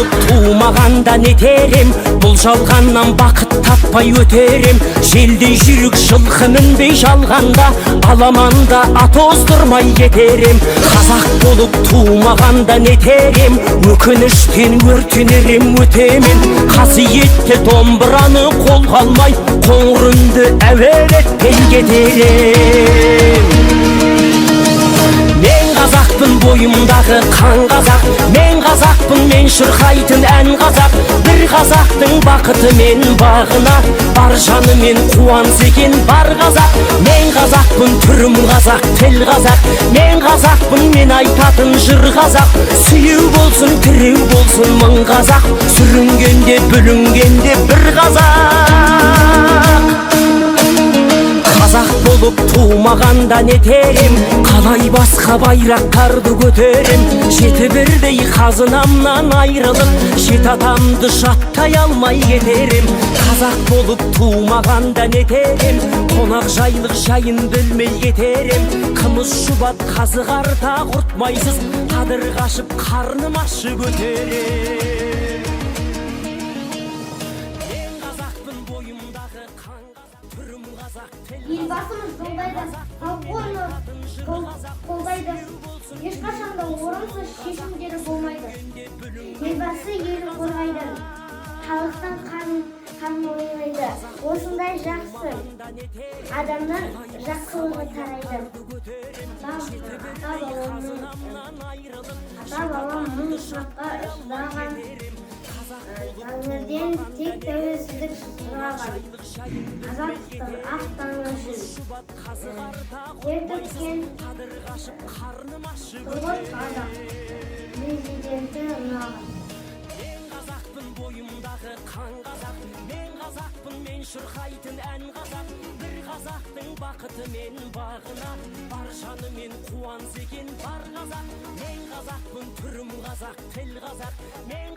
болып тумағанда нетерем, бұл жалғаннан бақыт таппай өтерем. Желдей жүрік жылқы мінбей жалғанда, аламанда ат оздырмай кетерем. Қазақ болып тумағанда нетерем, өкініштен өртенерем өтемен. Қасиетті домбыраны қолға алмай, қоңыр үнді әуелетпен кетерем. Мен қазақпын, бойымдағы қан қазақ. Мен қазақпын, мен шырқайтын ән қазақ. Бір қазақтың бақыты мен бағына, бар жаны мен қуанса екен бар қазақ. Мен қазақпын, түрім қазақ, тіл қазақ. Мен қазақпын, мен айтатын жыр қазақ. Сүйеу болсын, тіреу болсын мың қазақ. Сүрінгенде, бүлінгенде бір қазақ. Қазақ болып тумағанда нетерем, қалай басқа байрақтарды көтерем. Жеті бірдей қазынамнан айрылып, жеті атамды жаттай алмай кетерем. Қазақ болып тумағанда нетерем, қонақ жайлық жайын білмей кетерем. Қымыз шұбат қазы қарта құртмайсыз, қадыр қашып қарным ашып өтерем. Мен қазақпын, бойымдағы қан қазақ, түрім қазақ, тіл Елбасымыз жолдайды, халқы қолдайды. Ешқашан да орынсыз шешімдері болмайды. Елбасы елін қорғайды, халықтың қамын ойлайды. Осындай жақсы адамнан жақсылығы тарайды. Ата-бабам мың сынаққа шыдаған, тәңірден тек тәуелсіздік сұраған. Қазақтың ақ таңы үшін ер төккен тұңғыш қазақ президенті ұнаған. Мен қазақпын, бойымдағы қан қазақ. Мен қазақпын, мен шырқайтын ән қазақ. Бір қазақтың бақыты мен бағына, бар жаны мен қуанса екен бар қазақ. Мен қазақпын, түрім қазақ, тіл қазақ. Мен